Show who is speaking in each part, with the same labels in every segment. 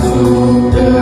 Speaker 1: Masuk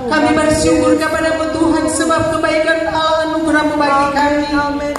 Speaker 1: Kami bersyukur kepadamu Tuhan, sebab kebaikan Allah anugerah-Mu bagi kami.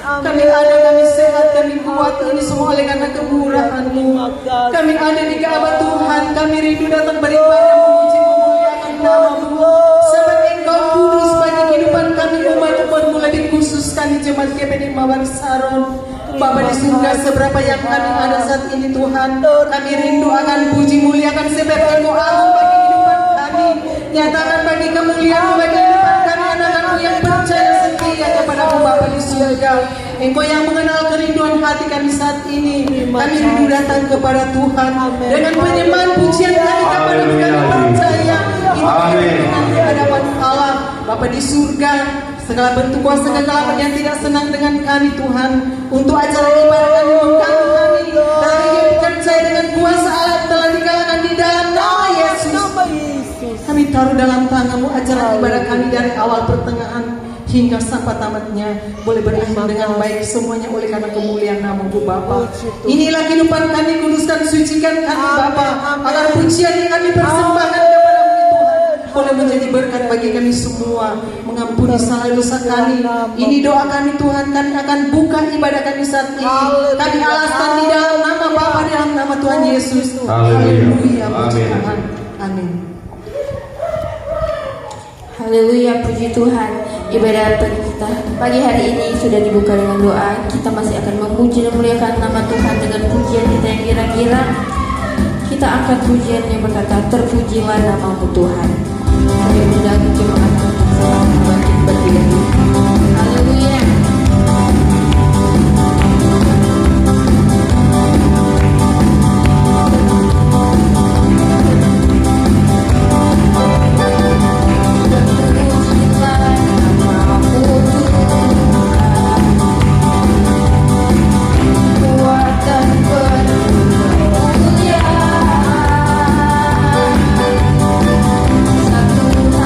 Speaker 1: Kami ada, kami sehat, kami kuat, ini semua oleh karena kemurahan-Mu. Kami ada di Ka'bah Tuhan, kami rindu datang beribadah, memuji, memuliakan nama-Mu. Sebab Engkau kudus bagi kehidupan kami umat-Mu, lebih khusus kami jemaat GPD Mawar Saron. Bapa di surga, seberapa yang kami ada saat ini Tuhan, kami rindu akan puji muliakan sebab Engkau agung bagi kehidupan kami. Nyatakan bagi kemuliaan-Mu bagi kehidupan kami, anak-anak-Mu yang percaya setia kepada-Mu Bapa di surga. Engkau yang mengenal kerinduan hati kami saat ini. Kami rindu datang kepada Tuhan dengan penyembahan pujian kami kepada-Mu. Kami percaya ini di hadapan Allah Bapa di surga. Segala bentuk kuasa kegelapan yang tidak senang dengan kami Tuhan, untuk acara ibadah kami mengganggu kami, tapi kami percaya dengan kuasa Allah telah dikalahkan di dalam nama Yesus. Kami taruh dalam tangan-Mu acara ibadah kami dari awal pertengahan hingga sampai tamatnya boleh berakhir dengan baik semuanya oleh karena kemuliaan nama-Mu Bapa. Inilah kehidupan kami, kuduskan, sucikan kami Bapa, agar pujian yang kami persembahkan kepada-Mu boleh menjadi berkat bagi kami semua, mengampuni salah dosa kami. Ini doa kami Tuhan, kami akan buka ibadah kami saat ini. Kami alaskan di dalam nama Bapa, dalam nama Tuhan Yesus. Haleluya, puji Tuhan. Amin.
Speaker 2: Haleluya, puji Tuhan. Ibadah kita pagi hari ini sudah dibuka dengan doa. Kita masih akan memuji dan memuliakan nama Tuhan dengan pujian kita yang kira-kira. Kita angkat pujian yang berkata, terpujilah nama-Mu Tuhan. Kami undang jemaat untuk sama bangkit berdiri. Haleluya.
Speaker 3: Satu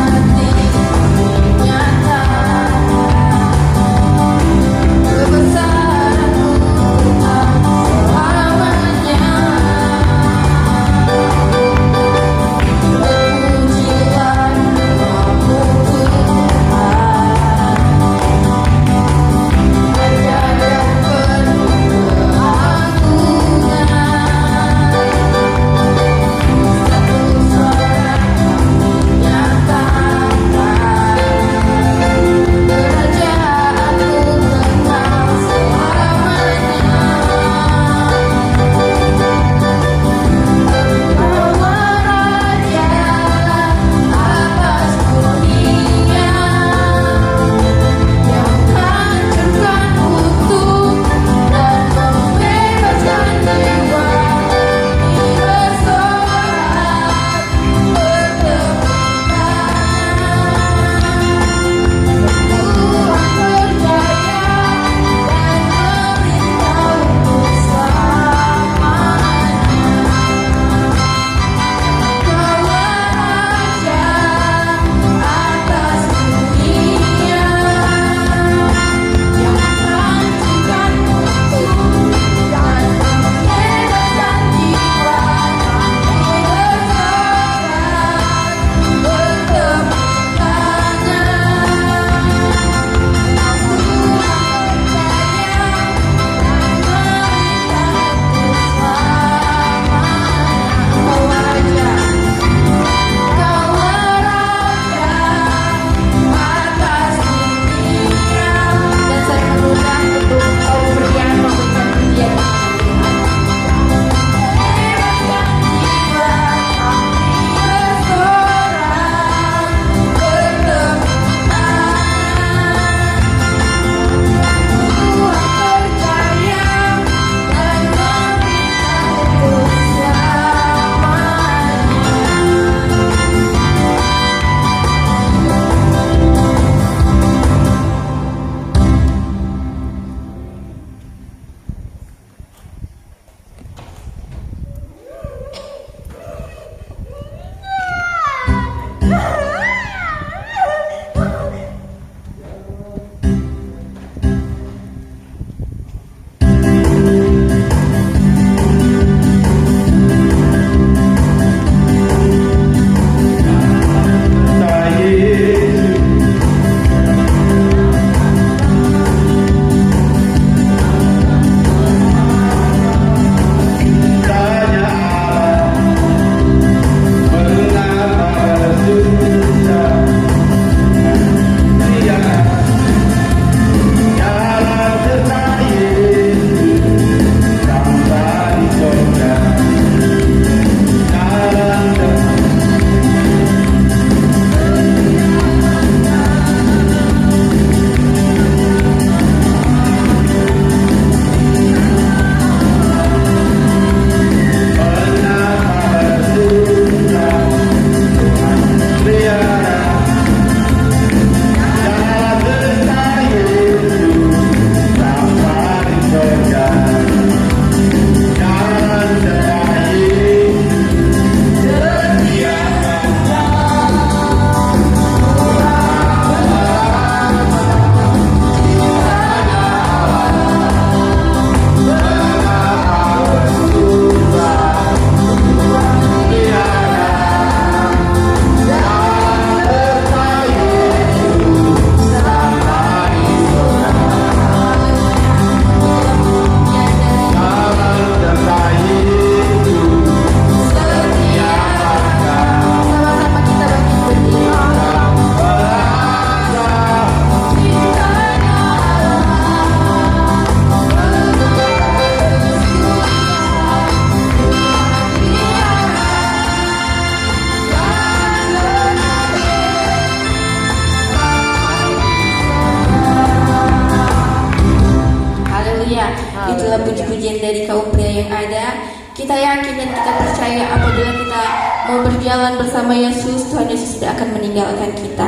Speaker 2: Kita yakin dan kita percaya apabila kita mau berjalan bersama Yesus, Tuhan Yesus tidak akan meninggalkan kita.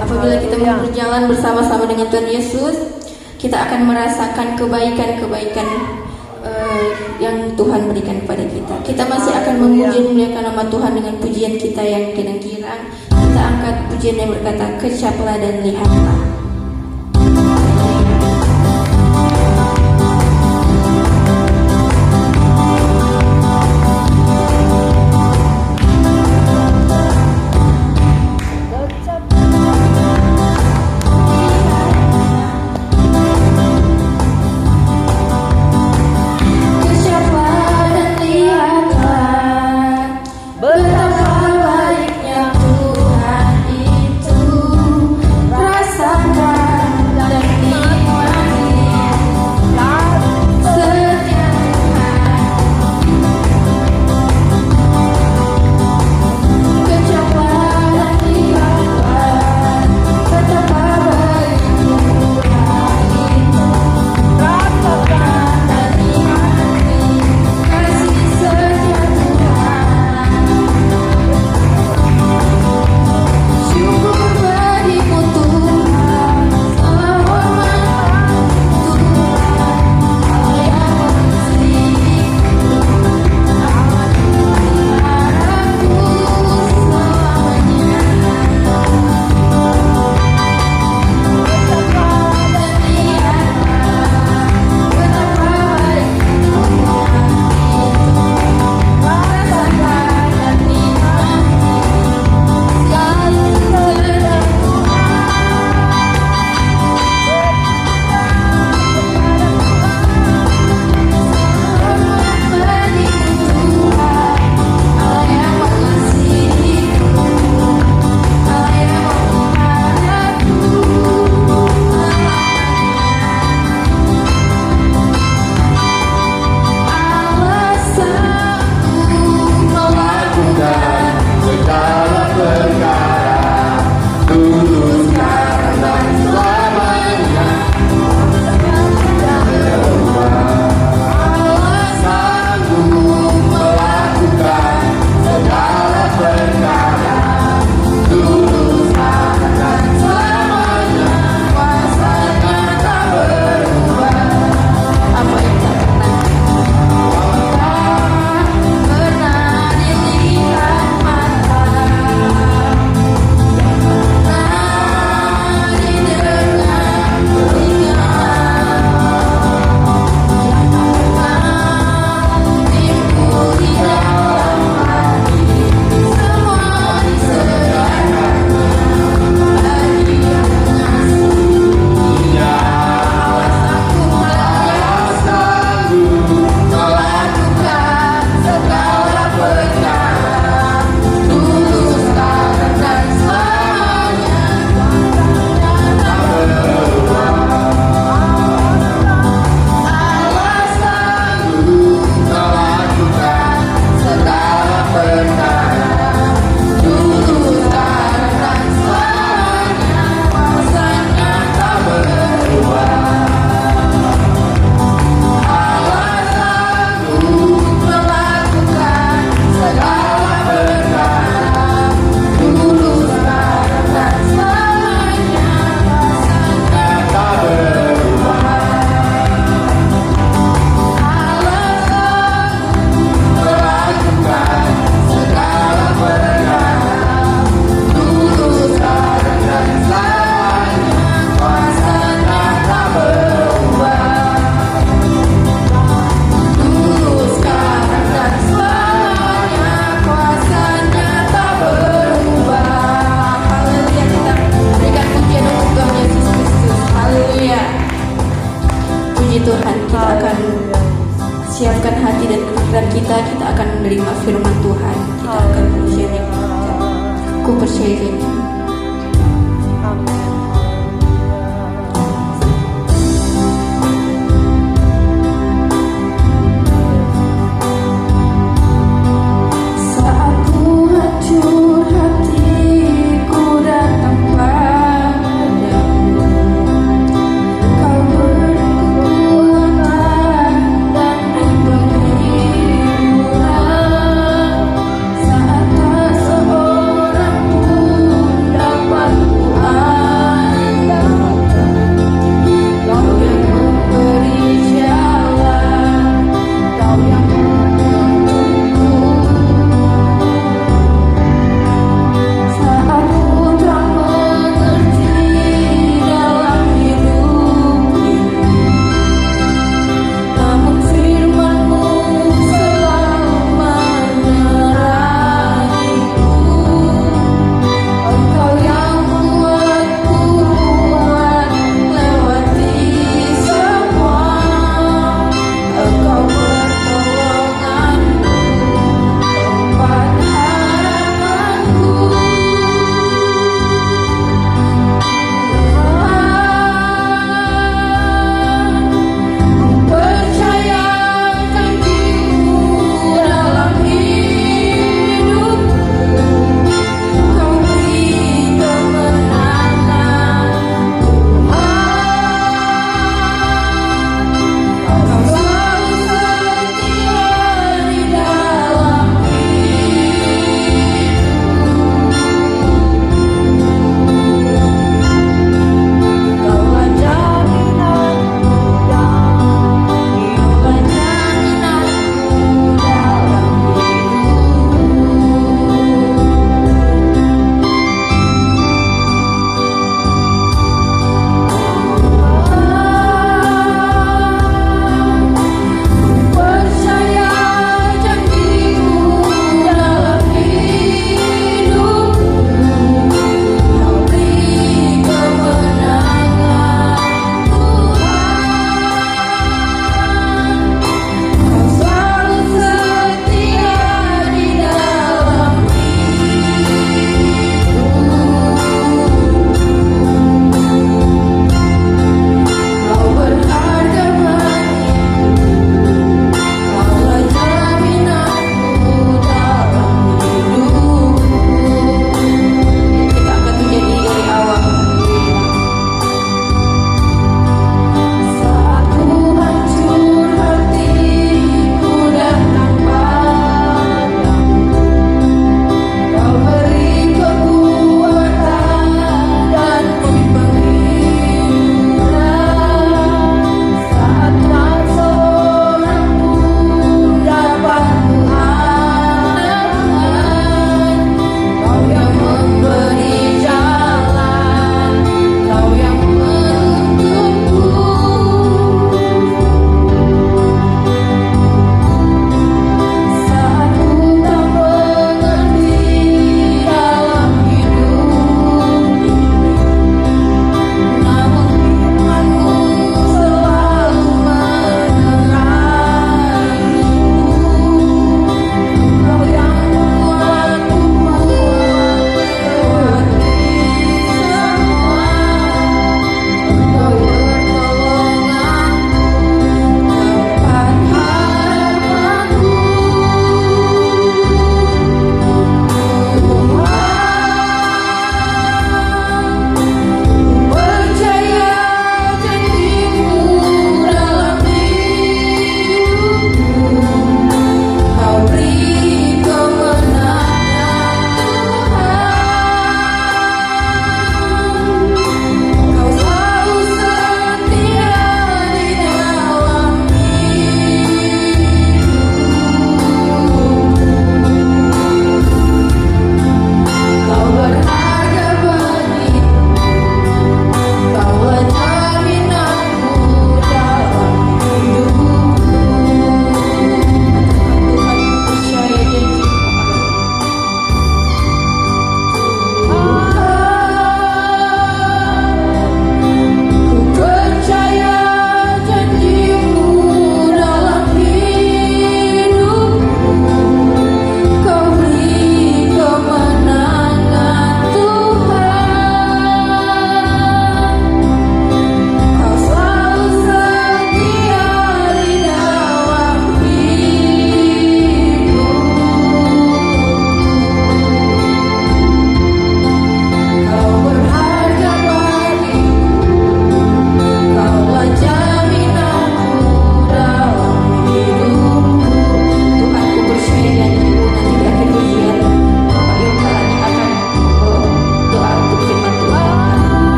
Speaker 2: Apabila kita mau berjalan bersama-sama dengan Tuhan Yesus, kita akan merasakan kebaikan-kebaikan yang Tuhan berikan kepada kita. Kita masih akan memuji dan memuliakan nama Tuhan dengan pujian kita yang girang-girang. Kita angkat pujian yang berkata, kecaplah dan lihatlah.
Speaker 3: siapkan hati dan pikiran kita akan menerima firman Tuhan. Kita akan berusaha yang ku percaya janji.
Speaker 2: Ku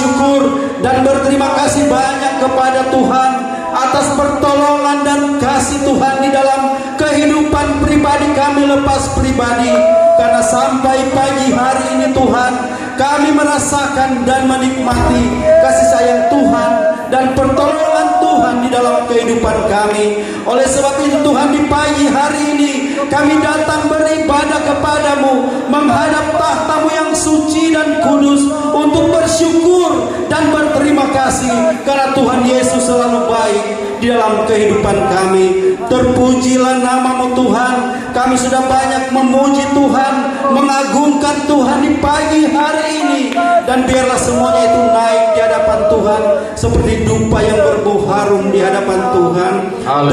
Speaker 4: bersyukur dan berterima kasih banyak kepada Tuhan atas pertolongan dan kasih Tuhan di dalam kehidupan pribadi kami lepas pribadi. Karena sampai pagi hari ini Tuhan, kami merasakan dan menikmati kasih sayang Tuhan dan pertolongan Tuhan di dalam kehidupan kami. Oleh sebab itu Tuhan, di pagi hari ini kami datang beribadah kepadamu, menghadap tahtamu yang suci dan kudus, untuk bersyukur dan berterima kasih karena Tuhan Yesus selalu baik di dalam kehidupan kami. Terpujilah namamu Tuhan. Kami sudah banyak memuji Tuhan, mengagungkan Tuhan di pagi hari ini, dan biarlah semuanya itu naik di hadapan Tuhan seperti dupa yang berbau harum di hadapan Tuhan.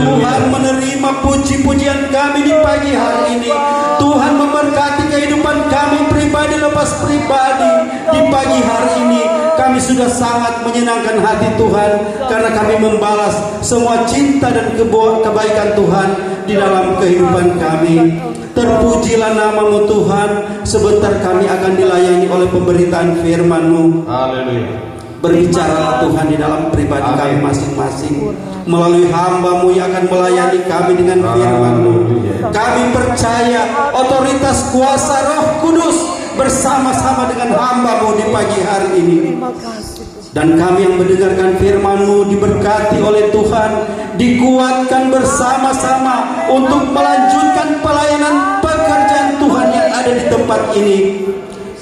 Speaker 4: Tuhan menerima puji-pujian kami di pagi hari ini. Tuhan memberkati kehidupan kami pribadi lepas pribadi di pagi hari ini. Kami sudah sangat menyenangkan hati Tuhan karena kami membalas semua cinta dan kebaikan Tuhan di dalam kehidupan kami. Terpujilah namamu Tuhan. Sebentar kami akan dilayani oleh pemberitaan firman-Mu. Berbicaralah Tuhan di dalam pribadi kami masing-masing melalui hamba-Mu yang akan melayani kami dengan firman-Mu. Kami percaya otoritas kuasa Roh Kudus bersama-sama dengan hamba-Mu di pagi hari ini. Dan kami yang mendengarkan firman-Mu diberkati oleh Tuhan, dikuatkan bersama-sama untuk melanjutkan pelayanan pekerjaan Tuhan yang ada di tempat ini.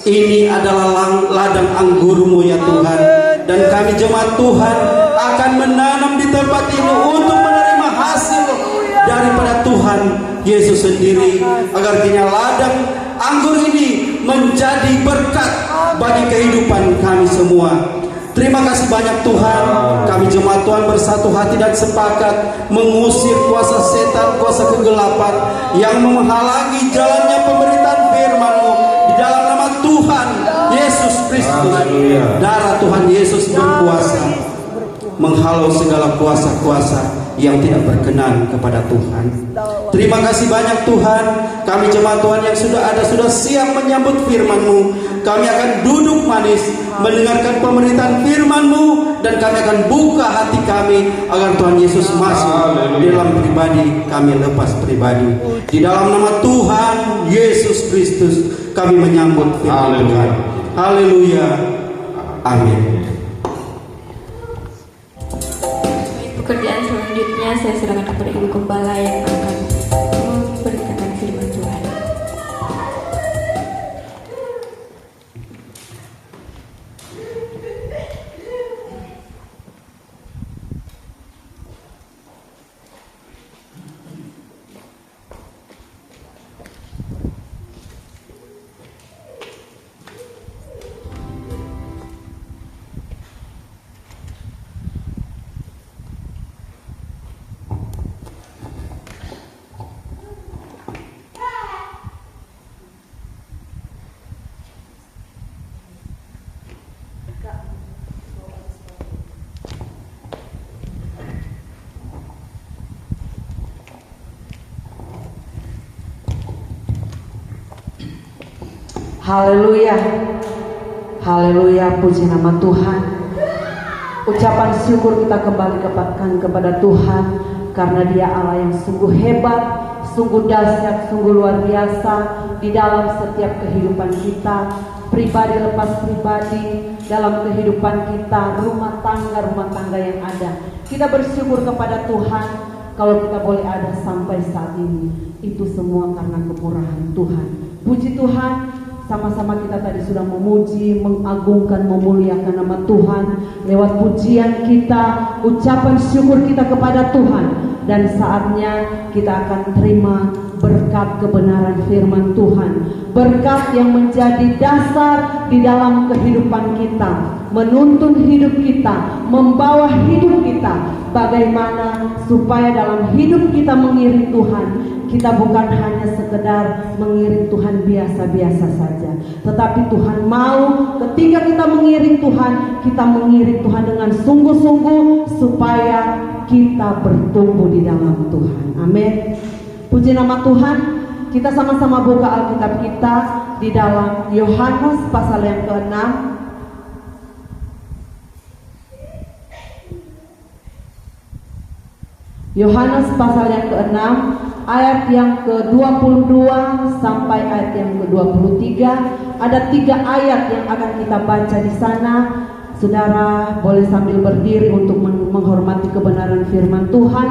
Speaker 4: Ini adalah ladang anggur-Mu ya Tuhan, dan kami jemaat Tuhan akan menanam di tempat ini untuk menerima hasil daripada Tuhan Yesus sendiri, agar kiranya ladang anggur ini menjadi berkat bagi kehidupan kami semua. Terima kasih banyak Tuhan. Kami jemaat Tuhan bersatu hati dan sepakat mengusir kuasa setan, kuasa kegelapan yang menghalangi jalannya pemberitaan firman-Mu di dalam nama Tuhan Yesus Kristus. Darah Tuhan Yesus berkuasa menghalau segala kuasa-kuasa yang tidak berkenan kepada Tuhan. Terima kasih banyak Tuhan. Kami jemaat Tuhan yang sudah ada, sudah siap menyambut firman-Mu. Kami akan duduk manis mendengarkan pemberitaan firman-Mu, dan kami akan buka hati kami agar Tuhan Yesus masuk di dalam pribadi kami lepas pribadi. Di dalam nama Tuhan Yesus Kristus kami menyambut firman Tuhan. Haleluya. Amin.
Speaker 3: Pekerjaan selanjutnya saya serahkan kepada Ibu Gembala yang akan memberitakan firman Tuhan.
Speaker 1: Haleluya. Haleluya, puji nama Tuhan. Ucapan syukur kita kembali kepada Tuhan, karena Dia Allah yang sungguh hebat, sungguh dahsyat, sungguh luar biasa di dalam setiap kehidupan kita, pribadi lepas pribadi, dalam kehidupan kita, rumah tangga yang ada. Kita bersyukur kepada Tuhan kalau kita boleh ada sampai saat ini. Itu semua karena kemurahan Tuhan. Puji Tuhan. Sama-sama kita tadi sudah memuji, mengagungkan, memuliakan nama Tuhan lewat pujian kita, ucapan syukur kita kepada Tuhan. Dan saatnya kita akan terima berkat kebenaran firman Tuhan, berkat yang menjadi dasar di dalam kehidupan kita, menuntun hidup kita, membawa hidup kita, bagaimana supaya dalam hidup kita mengiring Tuhan, kita bukan hanya sekedar mengiring Tuhan biasa-biasa saja, tetapi Tuhan mau ketika kita mengiring Tuhan, kita mengiring Tuhan dengan sungguh-sungguh supaya kita bertumbuh di dalam Tuhan. Amin. Puji nama Tuhan. Kita sama-sama buka Alkitab kita di dalam Yohanes pasal yang ke-6.
Speaker 5: Yohanes pasal yang ke-6 ayat yang ke-22 sampai ayat yang ke-23. Ada 3 ayat yang akan kita baca di sana. Saudara boleh sambil berdiri untuk menghormati kebenaran firman Tuhan.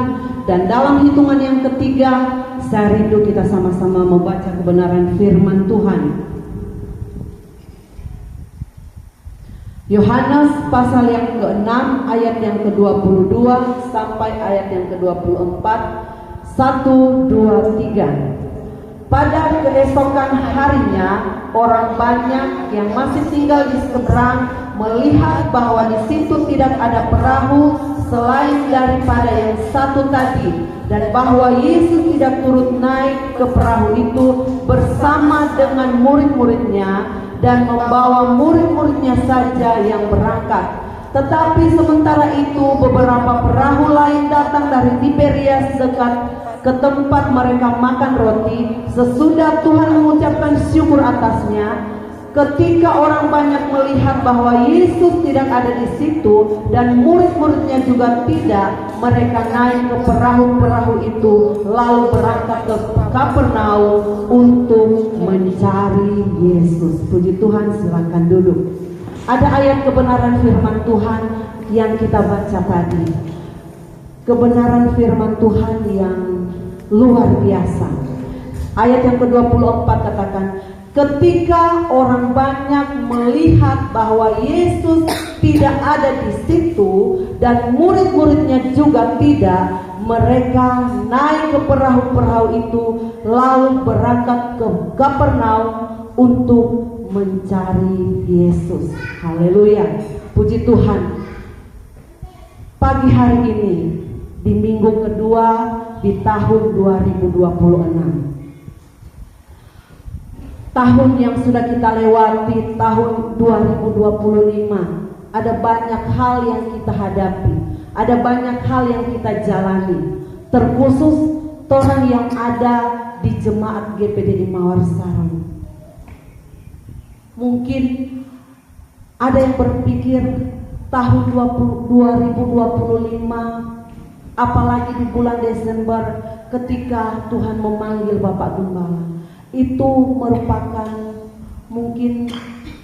Speaker 5: Dan dalam hitungan yang ketiga, saya rindu kita sama-sama membaca kebenaran firman Tuhan. Yohanes pasal yang ke-6 ayat yang ke-22 sampai ayat yang ke-24. 1, 2, 3. Pada keesokan harinya, orang banyak yang masih tinggal di seberang melihat bahwa di situ tidak ada perahu selain daripada yang satu tadi, dan bahwa Yesus tidak turut naik ke perahu itu bersama dengan murid-muridnya, dan membawa murid-muridnya saja yang berangkat. Tetapi sementara itu beberapa perahu lain datang dari Tiberias dekat ke tempat mereka makan roti. Sesudah Tuhan mengucapkan syukur atasnya, ketika orang banyak melihat bahwa Yesus tidak ada di situ dan murid-muridnya juga tidak, mereka naik ke perahu-perahu itu lalu berangkat ke Kapernaum untuk mencari Yesus. Puji Tuhan, silakan duduk. Ada ayat kebenaran firman Tuhan yang kita baca tadi. Kebenaran firman Tuhan yang luar biasa. Ayat yang ke-24 katakan, ketika orang banyak melihat bahwa Yesus tidak ada di situ dan murid-muridnya juga tidak, mereka naik ke perahu-perahu itu lalu berangkat ke Kapernaum untuk mencari Yesus. Haleluya, puji Tuhan. Pagi hari ini di minggu kedua di tahun 2026, tahun yang sudah kita lewati, tahun 2025, ada banyak hal yang kita hadapi, ada banyak hal yang kita jalani. Terkhusus orang yang ada di jemaat GPD Mawar Sarang. Mungkin ada yang berpikir tahun 2025, apalagi di bulan Desember ketika Tuhan memanggil Bapak Gembala, itu merupakan, mungkin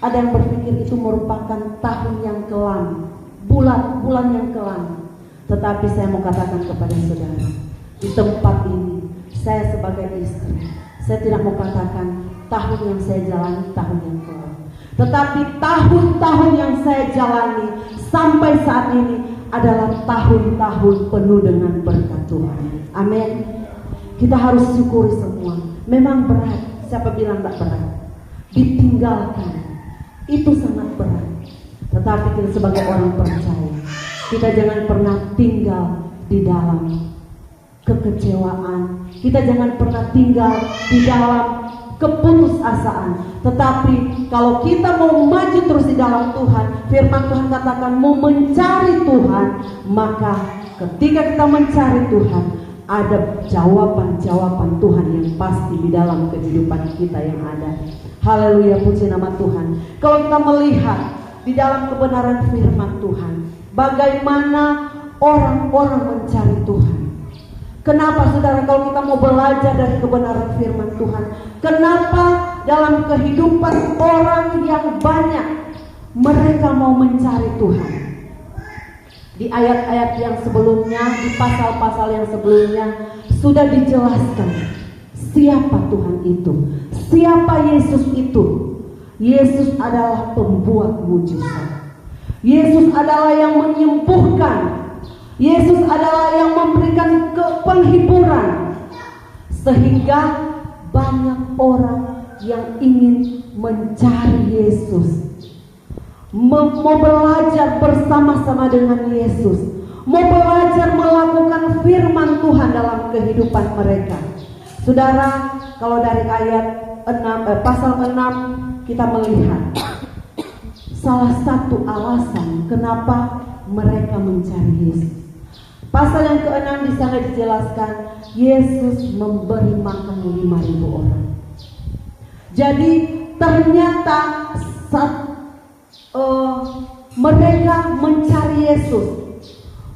Speaker 5: ada yang berpikir itu merupakan tahun yang kelam, bulan yang kelam. Tetapi saya mau katakan kepada saudara, di tempat ini saya sebagai istri, saya tidak mau katakan tahun yang saya jalani tahun yang kelam, tetapi tahun-tahun yang saya jalani sampai saat ini adalah tahun-tahun penuh dengan berkat Tuhan. Amin. Kita harus syukuri semua. Memang berat, siapa bilang tak berat? Ditinggalkan itu sangat berat. Tetapi kita sebagai orang percaya, kita jangan pernah tinggal di dalam kekecewaan. Kita jangan pernah tinggal di dalam keputusasaan. Tetapi kalau kita mau maju terus di dalam Tuhan, firman Tuhan katakan mau mencari Tuhan, maka ketika kita mencari Tuhan, ada jawaban-jawaban Tuhan yang pasti di dalam kehidupan kita yang ada. Haleluya, puji nama Tuhan. Kalau kita melihat di dalam kebenaran firman Tuhan, bagaimana orang-orang mencari Tuhan. Kenapa saudara, kalau kita mau belajar dari kebenaran firman Tuhan, kenapa dalam kehidupan orang yang banyak mereka mau mencari Tuhan? Di ayat-ayat yang sebelumnya, di pasal-pasal yang sebelumnya sudah dijelaskan siapa Tuhan itu, siapa Yesus itu. Yesus adalah pembuat mujizat. Yesus adalah yang menyembuhkan. Yesus adalah yang memberikan penghiburan, sehingga banyak orang yang ingin mencari Yesus, mau belajar bersama-sama dengan Yesus, mau belajar melakukan firman Tuhan dalam kehidupan mereka. Saudara, kalau dari ayat 6, pasal 6 kita melihat salah satu alasan kenapa mereka mencari Yesus. Pasal yang ke-6 di sana dijelaskan Yesus memberi makan 5.000 orang. Jadi ternyata saat mereka mencari Yesus,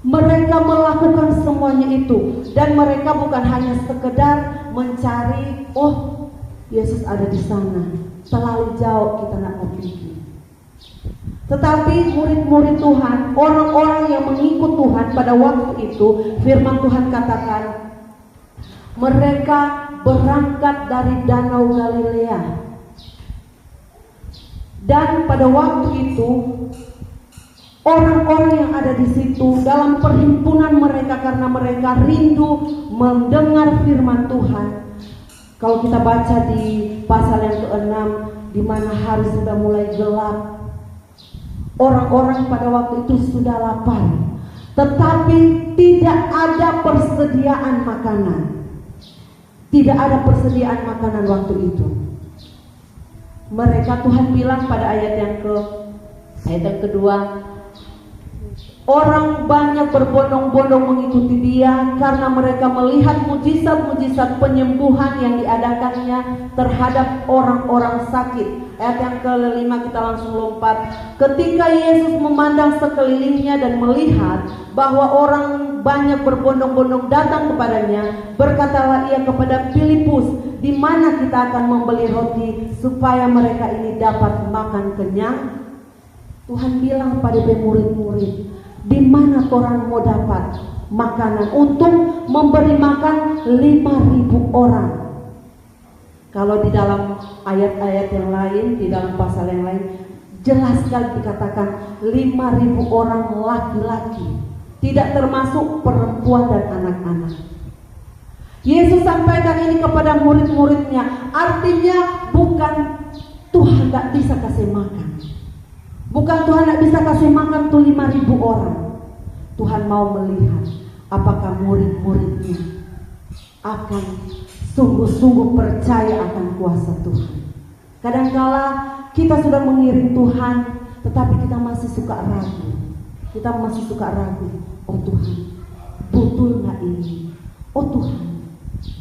Speaker 5: Mereka melakukan semuanya itu, dan mereka bukan hanya sekedar mencari, oh Yesus ada di sana, terlalu jauh kita nak pergi. Tetapi murid-murid Tuhan, orang-orang yang mengikut Tuhan pada waktu itu, firman Tuhan katakan, mereka berangkat dari Danau Galilea. Dan pada waktu itu, orang-orang yang ada di situ dalam perhimpunan mereka, karena mereka rindu mendengar firman Tuhan. Kalau kita baca di pasal yang ke-6, di mana hari sudah mulai gelap, orang-orang pada waktu itu sudah lapar, tetapi tidak ada persediaan makanan. Tidak ada persediaan makanan waktu itu. Mereka, Tuhan bilang pada ayat yang kedua, orang banyak berbondong-bondong mengikuti dia karena mereka melihat mujizat-mujizat penyembuhan yang diadakannya terhadap orang-orang sakit. Ayat yang ke-5 kita langsung lompat. Ketika Yesus memandang sekelilingnya dan melihat bahwa orang banyak berbondong-bondong datang kepadanya, berkatalah ia kepada Filipus, di mana kita akan membeli roti supaya mereka ini dapat makan kenyang? Tuhan bilang pada murid-murid, di mana orang mau dapat makanan untuk memberi makan 5.000 orang? Kalau di dalam ayat-ayat yang lain, di dalam pasal yang lain, jelas sekali dikatakan 5.000 orang laki-laki, tidak termasuk perempuan dan anak-anak. Yesus sampaikan ini kepada murid-muridnya, artinya bukan Tuhan tidak bisa kasih makan, bukan Tuhan tidak bisa kasih makan tuh 5.000 orang. Tuhan mau melihat apakah murid-muridnya akan sungguh-sungguh percaya akan kuasa Tuhan. Kadangkala kita sudah mengiring Tuhan, tetapi kita masih suka ragu. Kita masih suka ragu. Oh Tuhan, betul nggak ini? Oh Tuhan,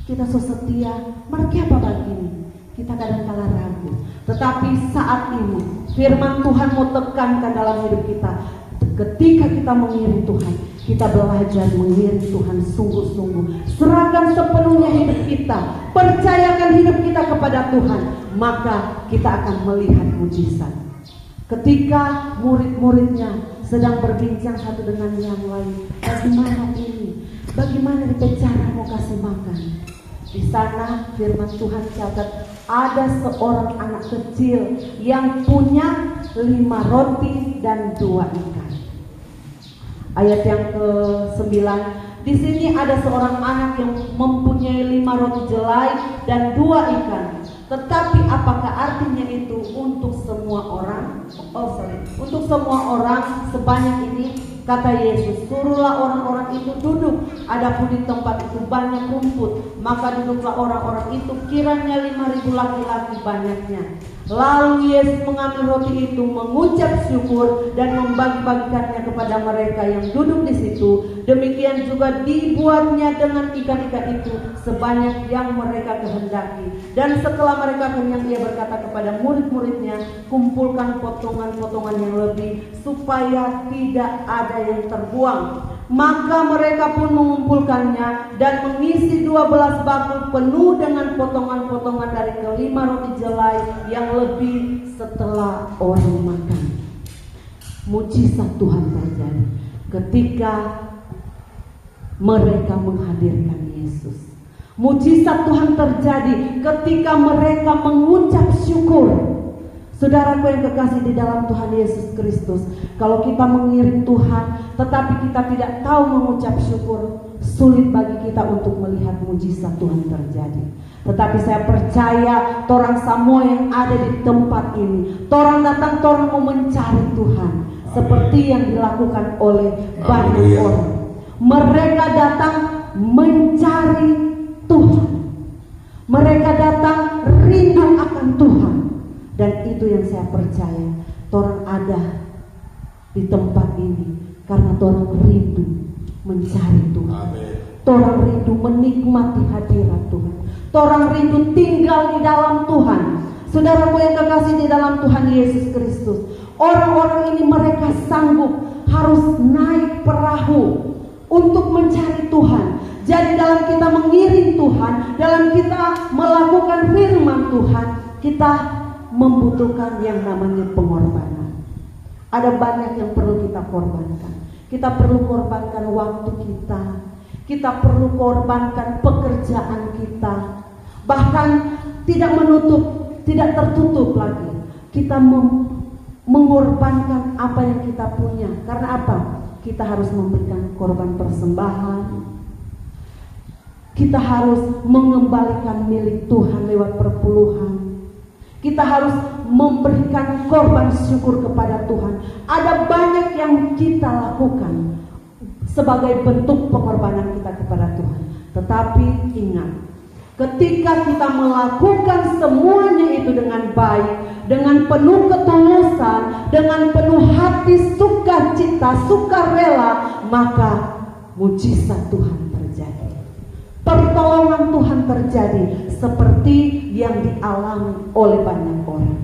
Speaker 5: kita so setia, mereka apa begini? Kita kadangkala ragu. Tetapi saat ini firman Tuhan mau tekankan dalam hidup kita. Ketika kita mengiring Tuhan, kita belajar mengiring Tuhan sungguh-sungguh. Serahkan sepenuhnya hidup kita, percayakan hidup kita kepada Tuhan, maka kita akan melihat mujizat. Ketika murid-muridnya sedang berbincang satu dengan yang lain, bagaimana ini? Bagaimana cara mau kasih makan? Di sana firman Tuhan catat, ada seorang anak kecil yang punya 5 roti dan 2 ikan. Ayat yang ke-9, di sini ada seorang anak yang mempunyai 5 roti jelai dan 2 ikan. Tetapi apakah artinya itu untuk semua orang? Untuk semua orang sebanyak ini? Kata Yesus, suruhlah orang-orang itu duduk. Adapun di tempat itu banyak rumput, maka duduklah orang-orang itu, kiranya 5.000 laki-laki banyaknya. Lalu Yesus mengambil roti itu, mengucap syukur dan membagi-bagikannya kepada mereka yang duduk di situ. Demikian juga dibuatnya dengan ikan-ikan itu sebanyak yang mereka kehendaki. Dan setelah mereka kenyang, ia berkata kepada murid-muridnya, kumpulkan potongan-potongan yang lebih supaya tidak ada yang terbuang. Maka mereka pun mengumpulkannya dan mengisi 12 bakul penuh dengan potongan-potongan dari ke-5 roti jelai yang lebih setelah orang makan. Mujizat Tuhan terjadi ketika mereka menghadirkan Yesus. Mujizat Tuhan terjadi ketika mereka mengucap syukur. Saudaraku yang kekasih di dalam Tuhan Yesus Kristus, kalau kita mengiring Tuhan tetapi kita tidak tahu mengucap syukur, sulit bagi kita untuk melihat mujizat Tuhan terjadi. Tetapi saya percaya torang semua yang ada di tempat ini, torang datang, torang mau mencari Tuhan seperti yang dilakukan oleh banyak orang. Mereka datang mencari Tuhan, mereka datang rindu akan Tuhan. Dan itu yang saya percaya, torang ada di tempat ini karena torang rindu mencari Tuhan. Torang rindu menikmati hadirat Tuhan. Torang rindu tinggal di dalam Tuhan. Saudaraku yang kekasih di dalam Tuhan Yesus Kristus, orang-orang ini mereka sanggup harus naik perahu untuk mencari Tuhan. Jadi dalam kita mengiring Tuhan, dalam kita melakukan firman Tuhan, kita membutuhkan yang namanya pengorbanan. Ada banyak yang perlu kita korbankan. Kita perlu korbankan waktu kita. Kita perlu korbankan pekerjaan kita. Bahkan tidak tertutup lagi. Kita mengorbankan apa yang kita punya. Karena apa? Kita harus memberikan korban persembahan. Kita harus mengembalikan milik Tuhan lewat perpuluhan. Kita harus memberikan korban syukur kepada Tuhan. Ada banyak yang kita lakukan sebagai bentuk pengorbanan kita kepada Tuhan. Tetapi ingat, ketika kita melakukan semuanya itu dengan baik, dengan penuh ketulusan, dengan penuh hati sukacita, sukarela, maka mujizat Tuhan terjadi. Pertolongan Tuhan terjadi seperti yang dialami oleh banyak orang.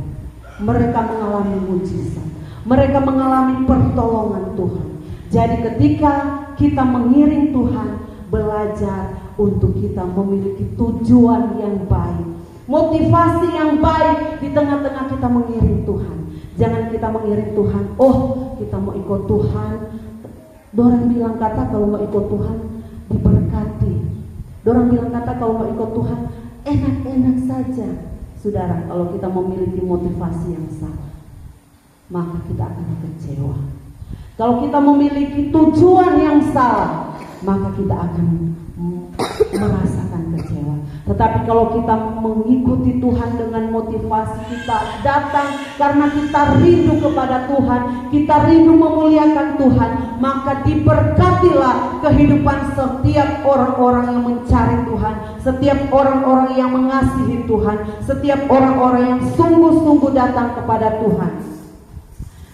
Speaker 5: Mereka mengalami mujizat, mereka mengalami pertolongan Tuhan. Jadi ketika kita mengiring Tuhan, belajar untuk kita memiliki tujuan yang baik, motivasi yang baik di tengah-tengah kita mengiring Tuhan. Jangan kita mengiring Tuhan, oh kita mau ikut Tuhan. Dorang bilang kata kalau mau ikut Tuhan diberkati. Dorang bilang kata kalau mau ikut Tuhan enak-enak saja. Saudara, kalau kita memiliki motivasi yang salah, maka kita akan kecewa. Kalau kita memiliki tujuan yang salah, maka kita akan merasakan kecewa. Tetapi kalau kita mengikuti Tuhan dengan motivasi kita datang karena kita rindu kepada Tuhan, kita rindu memuliakan Tuhan, maka diberkatilah kehidupan setiap orang-orang yang mencari Tuhan, setiap orang-orang yang mengasihi Tuhan, setiap orang-orang yang sungguh-sungguh datang kepada Tuhan.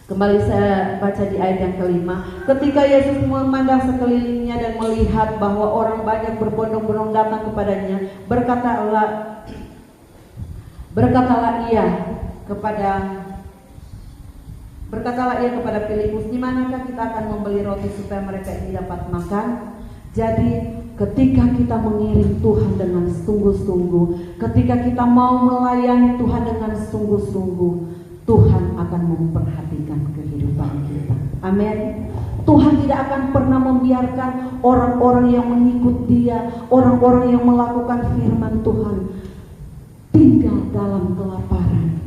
Speaker 5: Kembali saya baca di ayat yang kelima. Ketika Yesus memandang sekelilingnya dan melihat bahwa orang banyak berbondong-bondong datang kepadanya, berkatalah ia kepada Filipus, di manakah kita akan membeli roti supaya mereka ini dapat makan? Jadi ketika kita mengiring Tuhan dengan sungguh-sungguh, ketika kita mau melayani Tuhan dengan sungguh-sungguh, Tuhan akan memperhatikan kehidupan kita. Amin. Tuhan tidak akan pernah membiarkan orang-orang yang mengikut Dia, orang-orang yang melakukan firman Tuhan tinggal dalam kelaparan,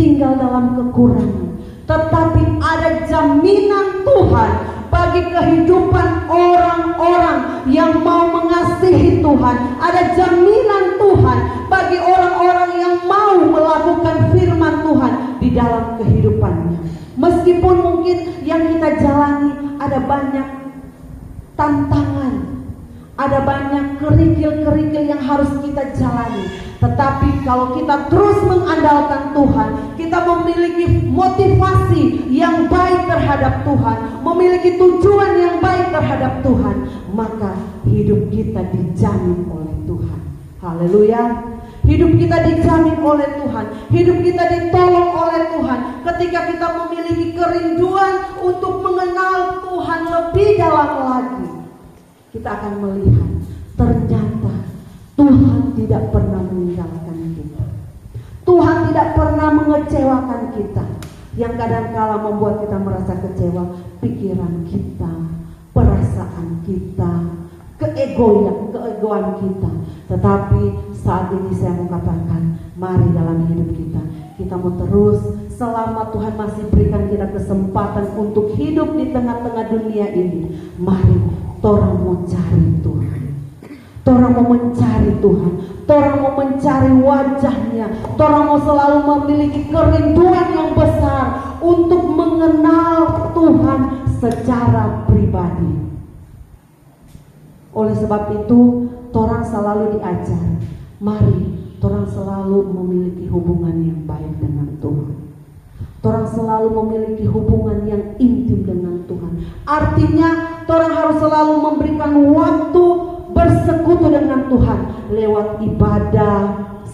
Speaker 5: tinggal dalam kekurangan. Tetapi ada jaminan Tuhan bagi kehidupan orang-orang yang mau mengasihi Tuhan. Ada jaminan Tuhan bagi orang-orang yang mau melakukan firman Tuhan di dalam kehidupannya. Meskipun mungkin yang kita jalani ada banyak tantangan, ada banyak kerikil-kerikil yang harus kita jalani. Tetapi kalau kita terus mengandalkan Tuhan, kita memiliki motivasi yang baik terhadap Tuhan, memiliki tujuan yang baik terhadap Tuhan, maka hidup kita dijamin oleh Tuhan. Haleluya. Hidup kita dijamin oleh Tuhan, hidup kita ditolong oleh Tuhan. Ketika kita memiliki kerinduan untuk mengenal Tuhan lebih dalam lagi, kita akan melihat ternyata Tuhan tidak pernah meninggalkan kita. Tuhan tidak pernah mengecewakan kita. Yang kadang-kala membuat kita merasa kecewa, pikiran kita, perasaan kita, keegoan kita. Tetapi saat ini saya mau katakan, mari dalam hidup kita mau terus, selama Tuhan masih berikan kita kesempatan untuk hidup di tengah-tengah dunia ini, mari torang mau cari Tuhan, torang mau mencari Tuhan, torang mau mencari wajahnya, torang mau selalu memiliki kerinduan yang besar untuk mengenal Tuhan secara pribadi. Oleh sebab itu, torang selalu diajar, mari torang selalu memiliki hubungan yang baik dengan Tuhan. Torang selalu memiliki hubungan yang intim dengan Tuhan. Artinya, torang harus selalu memberikan waktu bersekutu dengan Tuhan lewat ibadah,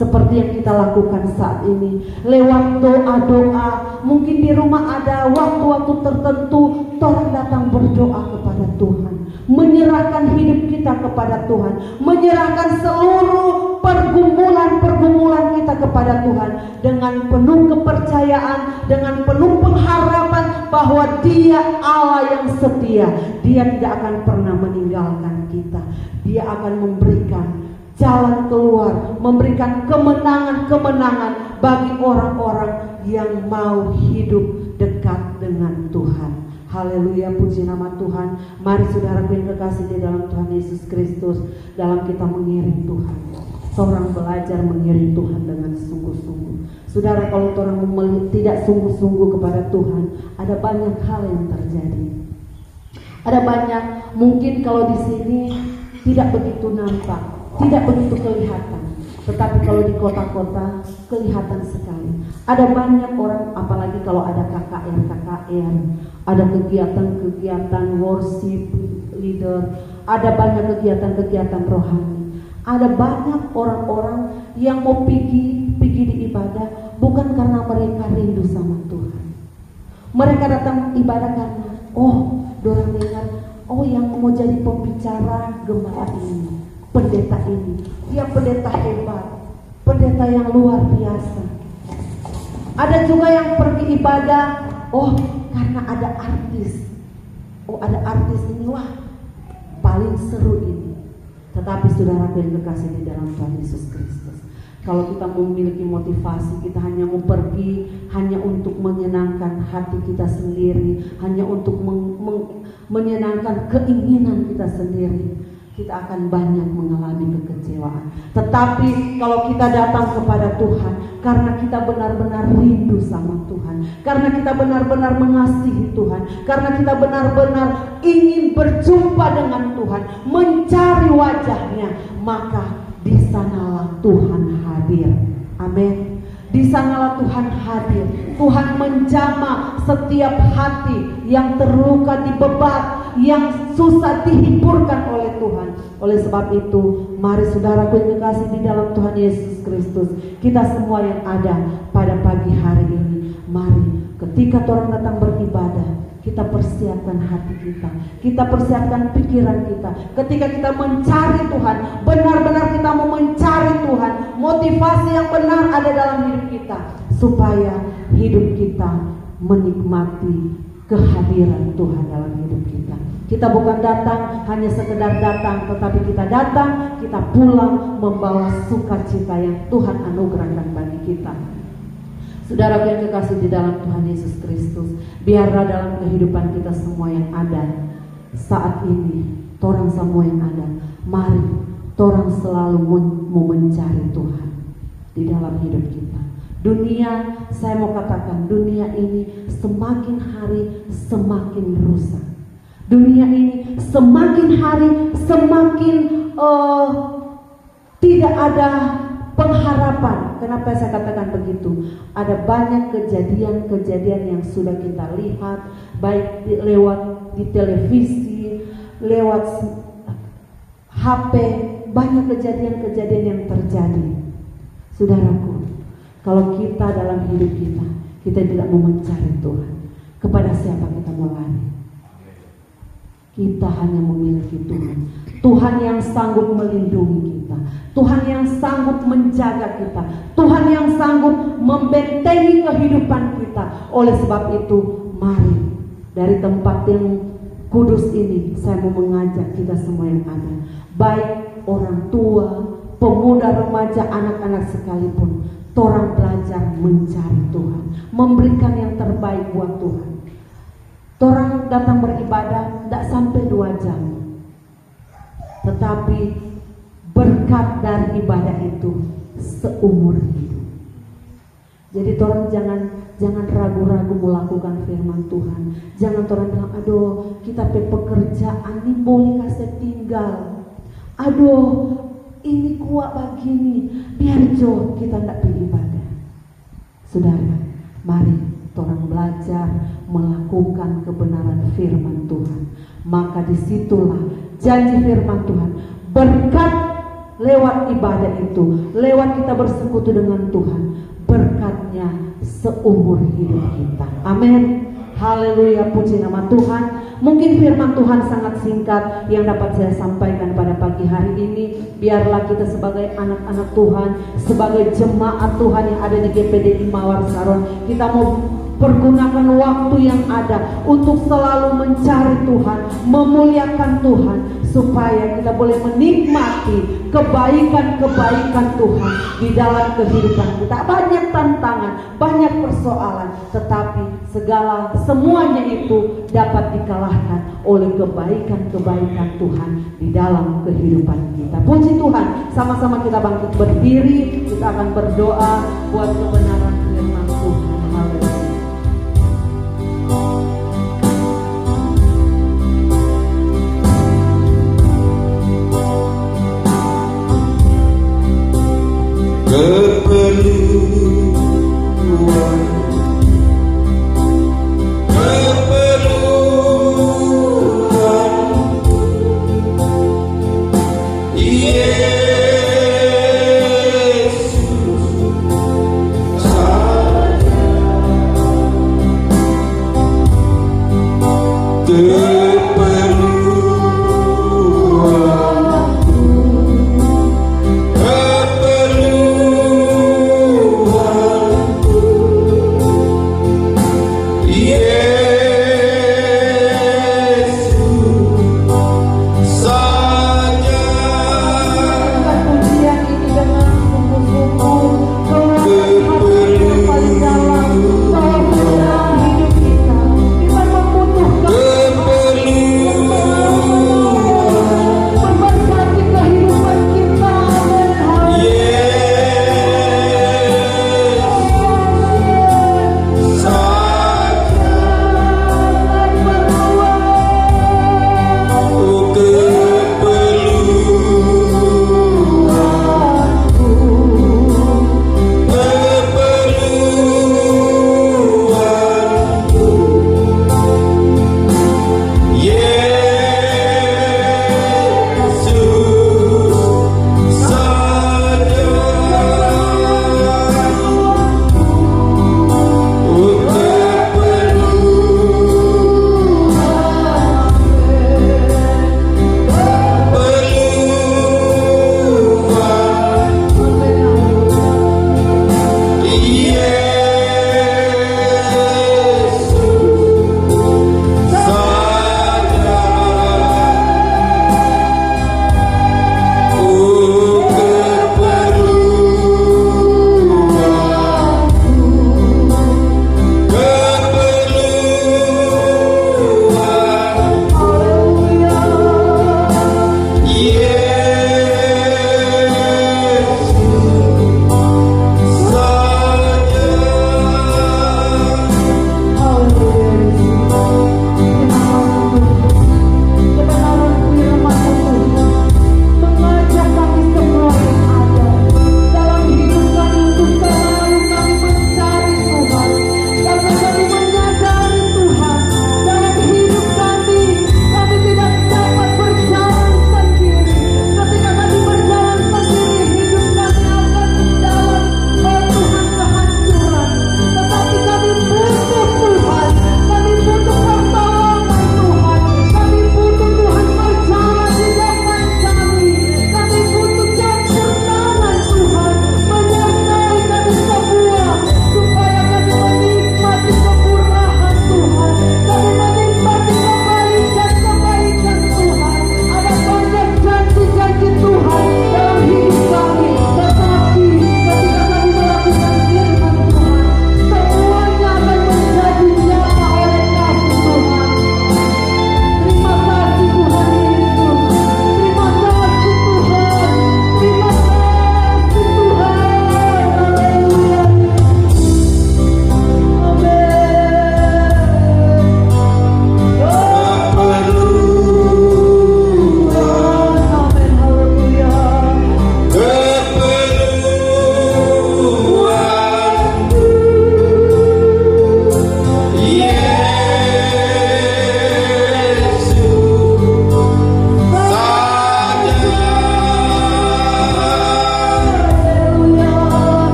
Speaker 5: seperti yang kita lakukan saat ini lewat doa-doa. Mungkin di rumah ada waktu-waktu tertentu orang datang berdoa kepada Tuhan, menyerahkan hidup kita kepada Tuhan, menyerahkan seluruh pergumulan kita kepada Tuhan dengan penuh kepercayaan, dengan penuh pengharapan bahwa Dia Allah yang setia. Dia tidak akan pernah meninggalkan kita. Dia akan memberikan jalan keluar, memberikan kemenangan-kemenangan bagi orang-orang yang mau hidup dekat dengan Tuhan. Haleluya, puji nama Tuhan. Mari saudaraku yang kekasih di dalam Tuhan Yesus Kristus, dalam kita mengiring Tuhan, seorang belajar mengiring Tuhan dengan sungguh-sungguh. Saudara, kalau orang tidak sungguh-sungguh kepada Tuhan, ada banyak hal yang terjadi. Ada banyak, mungkin kalau di sini tidak begitu nampak, tidak begitu kelihatan, tetapi kalau di kota-kota kelihatan sekali. Ada banyak orang, apalagi kalau ada KKR, ada kegiatan-kegiatan worship leader, ada banyak kegiatan-kegiatan rohani. Ada banyak orang-orang yang mau pergi di ibadah bukan karena mereka rindu sama Tuhan. Mereka datang ibadah karena dorang dengar, yang mau jadi pembicara gembala ini, pendeta ini, dia pendeta hebat, pendeta yang luar biasa. Ada juga yang pergi ibadah, karena ada artis. Ada artis ini, paling seru ini. Tetapi saudaraku yang kekasih di dalam Tuhan Yesus Kristus, kalau kita memiliki motivasi, kita hanya mau pergi hanya untuk menyenangkan hati kita sendiri, hanya untuk menyenangkan keinginan kita sendiri, kita akan banyak mengalami kekecewaan. Tetapi kalau kita datang kepada Tuhan karena kita benar-benar rindu sama Tuhan, karena kita benar-benar mengasihi Tuhan, karena kita benar-benar ingin berjumpa dengan Tuhan, mencari wajahnya, maka di sanalah Tuhan hadir. Amin. Di sanalah Tuhan hadir. Tuhan menjamah setiap hati yang terluka, dibebat, yang susah dihiburkan oleh Tuhan. Oleh sebab itu, mari saudaraku yang kekasih di dalam Tuhan Yesus Kristus, kita semua yang ada pada pagi hari ini, mari ketika orang datang beribadah, kita persiapkan hati kita persiapkan pikiran kita. Ketika kita mencari Tuhan, benar-benar kita mau mencari Tuhan, motivasi yang benar ada dalam hidup kita, supaya hidup kita menikmati kehadiran Tuhan dalam hidup kita. Kita bukan datang hanya sekedar datang, tetapi kita datang, kita pulang membawa sukacita yang Tuhan anugerahkan bagi kita. Saudara yang kekasih di dalam Tuhan Yesus Kristus, biarlah dalam kehidupan kita semua yang ada saat ini, torang semua yang ada, mari torang selalu mau mencari Tuhan di dalam hidup kita. Dunia, saya mau katakan, dunia ini semakin hari semakin rusak. Dunia ini semakin hari semakin tidak ada pengharapan. Kenapa saya katakan begitu? Ada banyak kejadian-kejadian yang sudah kita lihat, baik lewat di televisi, lewat HP, banyak kejadian-kejadian yang terjadi. Saudaraku, kalau kita dalam hidup kita tidak mau mencari Tuhan, kepada siapa kita mau lari? Kita hanya memiliki Tuhan. Tuhan yang sanggup melindungi kita, Tuhan yang sanggup menjaga kita, Tuhan yang sanggup membentengi kehidupan kita. Oleh sebab itu, mari dari tempat yang kudus ini, saya mau mengajak kita semua yang ada, baik orang tua, pemuda, remaja, anak-anak sekalipun, torang belajar mencari Tuhan, memberikan yang terbaik buat Tuhan. Torang datang beribadah tidak sampai 2 jam, tetapi berkat dari ibadah itu seumur hidup. Jadi torang jangan ragu-ragu melakukan firman Tuhan. Jangan torang bilang, aduh kita pekerjaan ini boleh kasih tinggal, aduh ini kuat begini, biar jo kita tidak pergi ibadah. Saudara, mari orang belajar melakukan kebenaran firman Tuhan. Maka disitulah janji firman Tuhan, berkat lewat ibadah itu, lewat kita bersekutu dengan Tuhan, berkatnya seumur hidup kita. Amin. Haleluya, puji nama Tuhan. Mungkin firman Tuhan sangat singkat yang dapat saya sampaikan pada pagi hari ini. Biarlah kita sebagai anak-anak Tuhan, sebagai jemaat Tuhan yang ada di GPDI Mawar Saron, kita mau pergunakan waktu yang ada untuk selalu mencari Tuhan, memuliakan Tuhan, supaya kita boleh menikmati kebaikan-kebaikan Tuhan di dalam kehidupan kita. Banyak tantangan, banyak persoalan, tetapi semuanya itu dapat dikalahkan oleh kebaikan-kebaikan Tuhan di dalam kehidupan kita. Puji Tuhan, sama-sama kita bangkit berdiri, kita akan berdoa buat kebenaran firman Tuhan. Haleluya.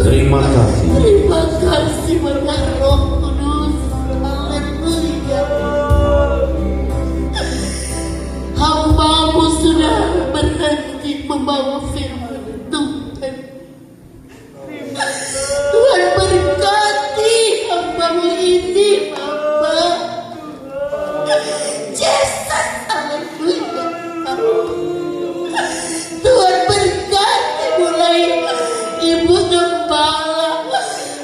Speaker 4: Terima kasih.
Speaker 6: Terima kasih berkat Roh Kudus. Haleluya. Hamba-Mu sudah berhenti membawa firman Tuhan. Tuhan berkati hamba-Mu ini, Bapa. Yesus, haleluya. Tuhan berkati mulai Ibu Gembala,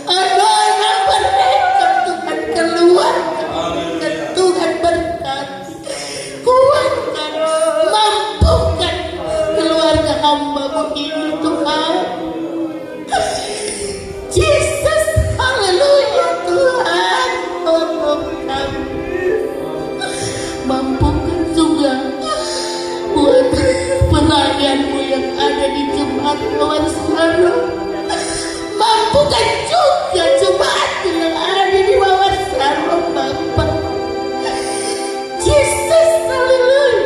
Speaker 6: anak-anak mereka, Tuhan keluar, dan Tuhan berkati, kuatkan, mampukan keluarga hamba-Mu ini, Tuhan. Yesus, haleluya, Tuhan, tolong kami, mampukan juga buat pelayan-Mu yang ada di Jemaat Mawar Sarom. Mampukan juga jemaat yang ada di Mawar Sarom, Bapa. Yesus, haleluya.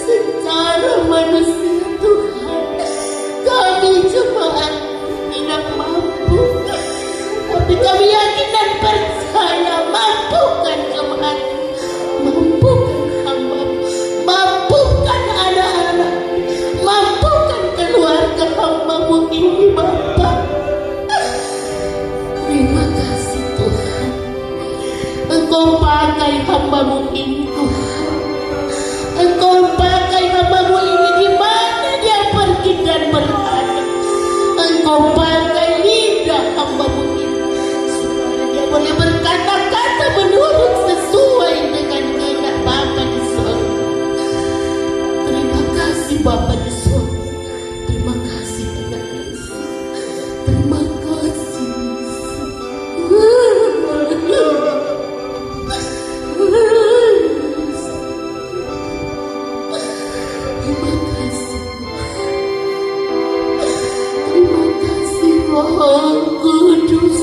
Speaker 6: Secara manusia, Tuhan, kami jemaat tidak mampu, tapi kami yakin dan percaya, mampukan jemaat, mampukan hamba, mampukan anak-anak, mampukan keluarga hamba-Mu ini, Bapa. Terima kasih, Tuhan. Engkau pakai hamba-Mu ini, Tuhan. Engkau pakai hamba-Mu ini di mana dia pergi dan berada. Engkau pakai lidah hamba-Mu ini supaya dia boleh berkata-kata menurut sesuai dengan kehendak Bapa di surga. Terima kasih Bapa di surga. Terima kasih Tuhan Yesus. Terima kasih Yesus. Terima kasih. Terima kasih Roh Kudus.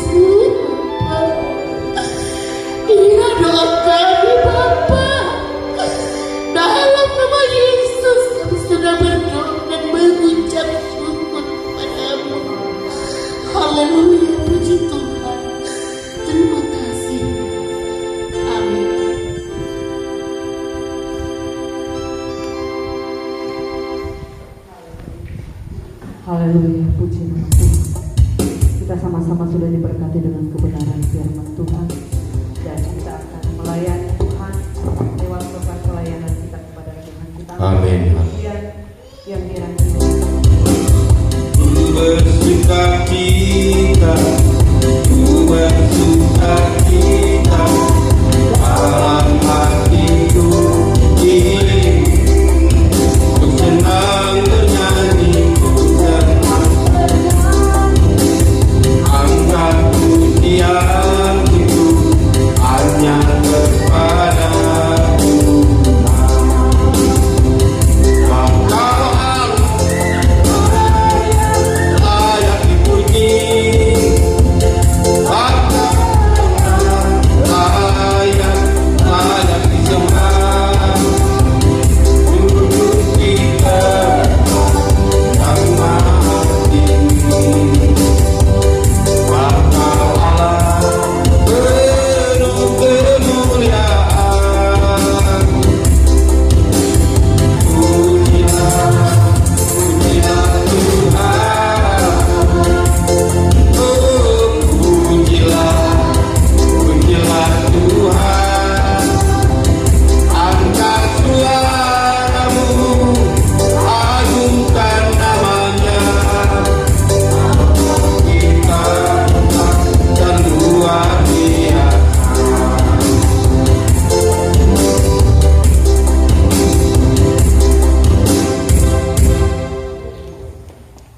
Speaker 6: Ini doa kami Bapa. Dalam nama Yesus kami sudah berdoa dan mengucap syukur kepada-Mu. Haleluya, puji Tuhan. Terima kasih. Amin.
Speaker 5: Haleluya, puji nama Tuhan. Kita sama-sama sudah diberkati dengan kebenaran firman Tuhan, dan kita akan melayani Tuhan lewat program pelayanan kita kepada Tuhan kita.
Speaker 4: Amin.
Speaker 5: Yang dirahmati.
Speaker 4: Ku bersuka cita, ku bersuka cita, dalam hatiku ini, ku senang bernyanyi, ku senang angkat pujian itu hanya kepada-Mu. Layak dipuji, layak disembah. Tuhan kita yang maha tinggi, Bapa Allah penuh kemuliaan. Pujilah, pujilah Tuhan. Oh, pujilah, pujilah Tuhan. Angkat suaramu, agungkan namanya. Kita dan luar biasa.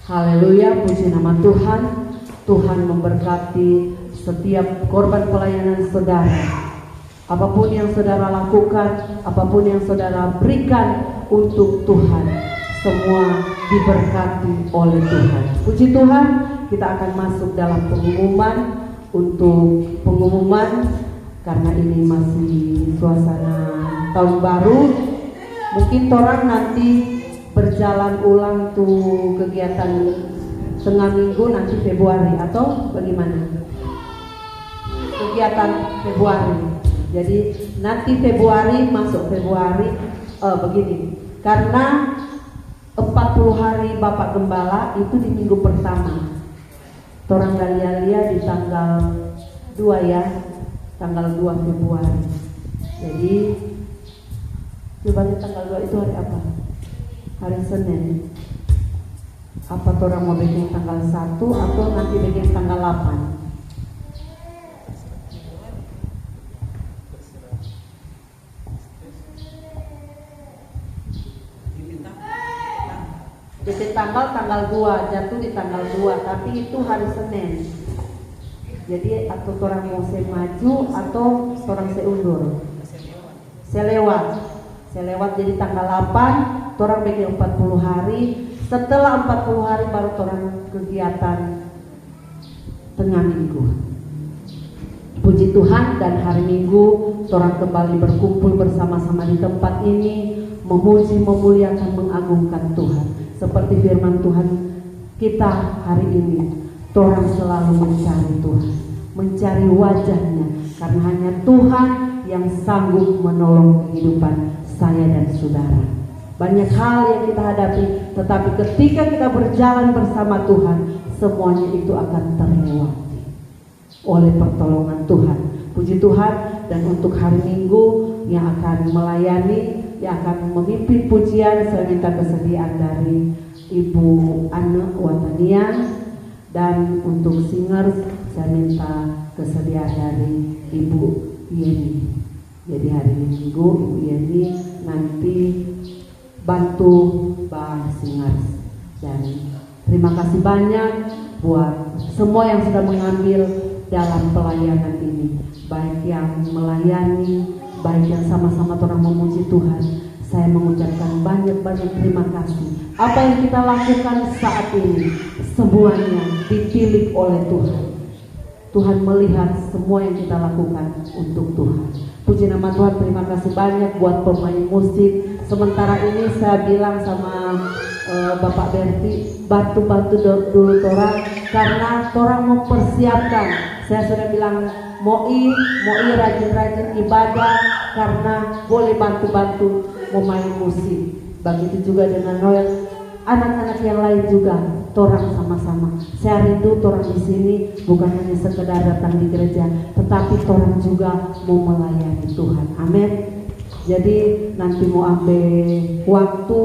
Speaker 5: Haleluya, puji nama Tuhan. Tuhan memberkati setiap korban pelayanan saudara. Apapun yang saudara lakukan, apapun yang saudara berikan untuk Tuhan, semua diberkati oleh Tuhan. Puji Tuhan, kita akan masuk dalam pengumuman. Untuk pengumuman, karena ini masih suasana tahun baru, mungkin orang nanti berjalan ulang tuh kegiatan tengah minggu nanti Februari atau bagaimana? Kegiatan Februari. Jadi nanti Februari masuk Februari begini. Karena 40 hari Bapak Gembala itu di minggu pertama. Torang Dalia di tanggal 2 ya, tanggal 2 Februari. Jadi coba di tanggal 2 itu hari apa? Hari Senin. Apa torang mau bikin tanggal 1 atau nanti bikin tanggal 8? Jadi tanggal 2, jatuh di tanggal 2, tapi itu hari Senin. Jadi atau orang mau saya maju atau orang saya undur. Saya lewat jadi tanggal 8, orang bikin 40 hari. Setelah 40 hari baru orang kegiatan tengah minggu. Puji Tuhan, dan hari Minggu orang kembali berkumpul bersama-sama di tempat ini, memuji, memuliakan, mengagungkan Tuhan. Seperti firman Tuhan kita hari ini, orang selalu mencari Tuhan, mencari wajahnya, karena hanya Tuhan yang sanggup menolong kehidupan saya dan saudara. Banyak hal yang kita hadapi, tetapi ketika kita berjalan bersama Tuhan, semuanya itu akan terlewati oleh pertolongan Tuhan. Puji Tuhan. Dan untuk hari Minggu yang akan melayani, yang akan memimpin pujian, saya minta kesediaan dari Ibu Anne Watania, dan untuk singers saya minta kesediaan dari Ibu Yeni. Jadi hari Minggu Ibu Yeni nanti bantu Bang Singers. Dan terima kasih banyak buat semua yang sudah mengambil dalam pelayanan ini, baik yang melayani, baik yang sama-sama orang memuji Tuhan. Saya mengucapkan banyak-banyak terima kasih. Apa yang kita lakukan saat ini semuanya dipilih oleh Tuhan. Tuhan melihat semua yang kita lakukan untuk Tuhan. Puji nama Tuhan. Terima kasih banyak buat pemain musik. Sementara ini saya bilang sama Bapak Berti, bantu-bantu dulu torang, karena torang mempersiapkan. Saya sudah bilang Moi rajin-rajin ibadah, karena boleh bantu-bantu memain musik. Begitu juga dengan Noel, anak-anak yang lain juga, torang sama-sama. Saya rindu torang di sini bukan hanya sekedar datang di gereja, tetapi torang juga mau melayani Tuhan. Amin. Jadi nanti mau ambil waktu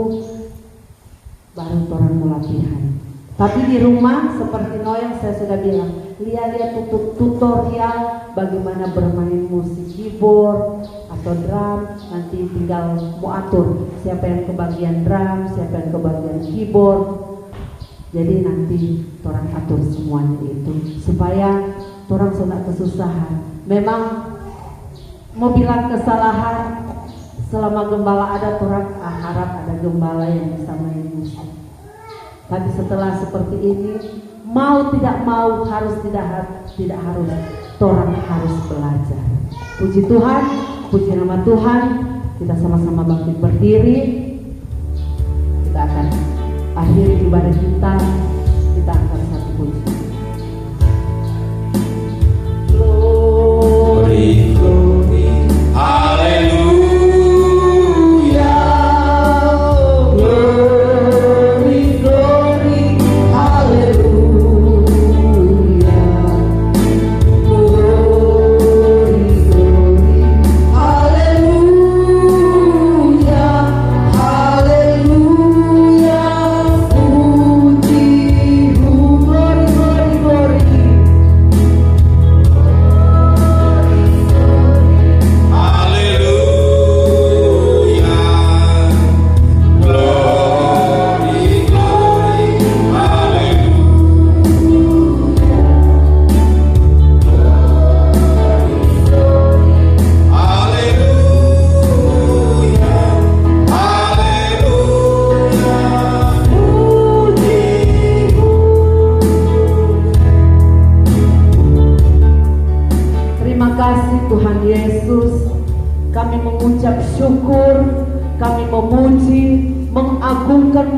Speaker 5: baru torang mau latihan. Tapi di rumah seperti Noel saya sudah bilang, lihat tutorial bagaimana bermain musik keyboard atau drum. Nanti tinggal mau atur siapa yang kebagian drum, siapa yang kebagian keyboard. Jadi nanti orang atur semuanya itu supaya orang tidak kesusahan. Memang mau bilang kesalahan, selama gembala ada, orang harap ada gembala yang bisa main musik. Tapi setelah seperti ini, mau tidak mau, harus tidak harus, orang harus belajar. Puji Tuhan, puji nama Tuhan. Kita sama-sama bangkit berdiri. Kita akan akhiri ibadah kita. Kita akan satu puji. Glory, glory, haleluya.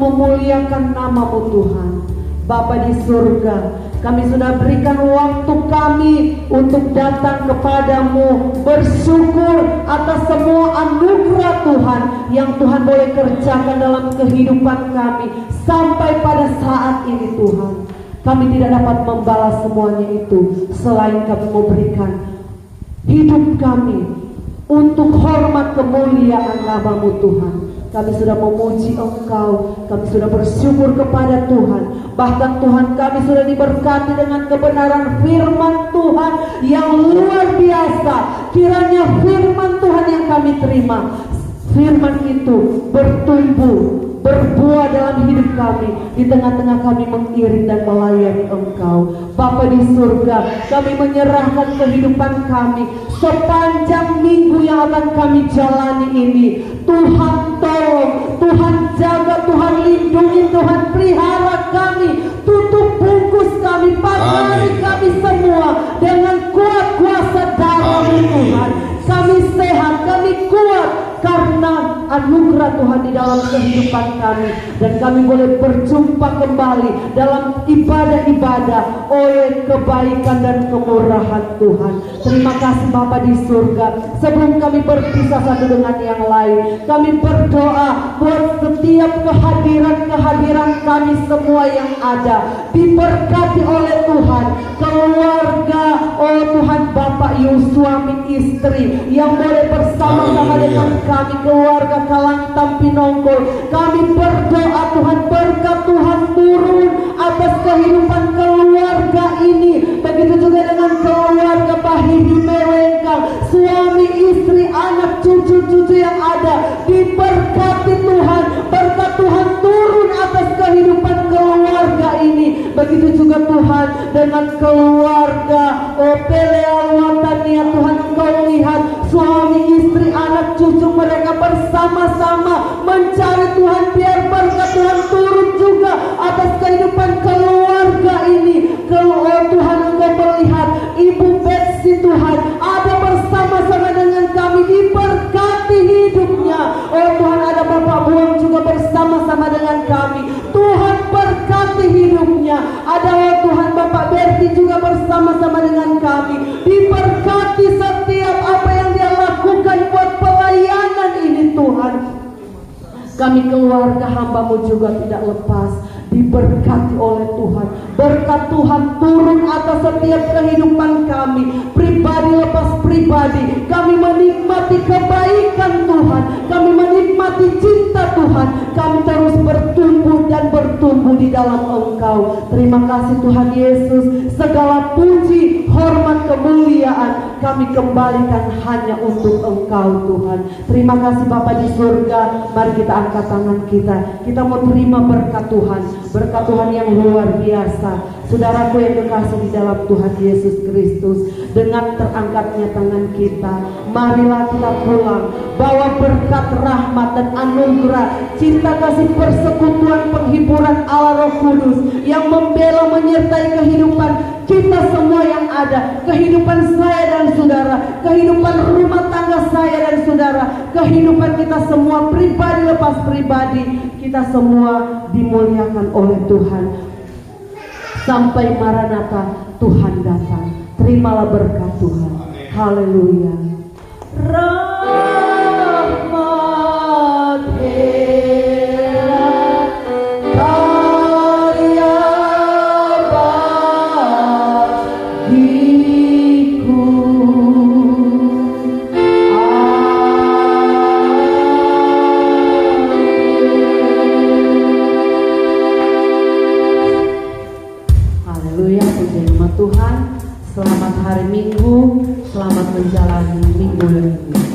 Speaker 5: Memuliakan nama-Mu Tuhan. Bapa di surga, kami sudah berikan waktu kami untuk datang kepadamu, bersyukur atas semua anugerah Tuhan yang Tuhan boleh kerjakan dalam kehidupan kami sampai pada saat ini Tuhan. Kami tidak dapat membalas semuanya itu selain kami memberikan hidup kami untuk hormat kemuliaan nama-Mu Tuhan. Kami sudah memuji Engkau, kami sudah bersyukur kepada Tuhan. Bahkan Tuhan, kami sudah diberkati dengan kebenaran firman Tuhan yang luar biasa. Kiranya firman Tuhan yang kami terima, firman itu bertumbuh, berbuah dalam hidup kami, di tengah-tengah kami mengiring dan melayani Engkau. Bapa di surga, kami menyerahkan kehidupan kami sepanjang minggu yang akan kami jalani ini. Tuhan tolong, Tuhan jaga, Tuhan lindungi, Tuhan pelihara kami, tutup bungkus kami, pagari kami semua dengan kuat kuasa darah-Mu Tuhan. Kami sehat, kami kuat karena anugerah Tuhan di dalam kehidupan kami, dan kami boleh berjumpa kembali dalam ibadah-ibadah oleh kebaikan dan kemurahan Tuhan. Terima kasih Bapa di surga. Sebelum kami berpisah satu dengan yang lain, kami berdoa buat setiap kehadiran kami semua yang ada, diberkati oleh Tuhan. Keluarga, oh Tuhan, Bapak Yu, suami istri yang boleh bersama-sama dengan kami, keluarga Kalang Tampinongkol. Kami berdoa Tuhan, berkat Tuhan turun atas kehidupan keluarga ini. Begitu juga dengan keluarga Bahidi Merengkang, suami istri, anak cucu-cucu yang ada, diberkati Tuhan. Berkat Tuhan turun atas kehidupan keluarga ini. Begitu juga Tuhan dengan keluarga Pelealwatania. Tuhan, Engkau lihat suami istri, anak cucu mereka bersama-sama mencari Tuhan. Biar berkat Tuhan turun juga atas kehidupan keluarga ini. Tuhan, Engkau melihat Ibu Betsy Tuhan ada bersama-sama dengan kami, diberkati hidupnya. Oh Tuhan, ada Bapak Buang juga bersama-sama dengan kami. Tuhan, berkati hidupnya. Ada oh Tuhan, Bapak Berti juga bersama-sama dengan kami. Diberkati setiap apa yang dia lakukan buat pelayanan ini Tuhan. Kami keluarga hamba-Mu juga tidak lepas, diberkati oleh Tuhan. Berkat Tuhan turun atas setiap kehidupan kami, pribadi lepas pribadi. Kami menikmati kebaikan Tuhan, kami menikmati cinta Tuhan. Kami terus bertumbuh dan bertumbuh di dalam Engkau. Terima kasih Tuhan Yesus. Segala puji, hormat, kemuliaan kami kembalikan hanya untuk Engkau Tuhan. Terima kasih Bapa di surga. Mari kita angkat tangan kita. Kita mau terima berkat Tuhan. Berkat Tuhan yang luar biasa. Saudaraku yang kekasih di dalam Tuhan Yesus Kristus, dengan terangkatnya tangan kita, marilah kita pulang bawa berkat rahmat dan anugerah, cinta kasih, persekutuan, penghiburan Allah Roh Kudus yang membela menyertai kehidupan kita semua yang ada, kehidupan saya dan saudara, kehidupan rumah tangga saya dan saudara, kehidupan kita semua pribadi lepas pribadi. Kita semua dimuliakan oleh Tuhan sampai Maranatha Tuhan datang. Terimalah berkat Tuhan. Haleluya. Rahmat Elah karya bagiku. Haleluya, puji nama Tuhan. Selamat hari Minggu, selamat menjalani minggu ini.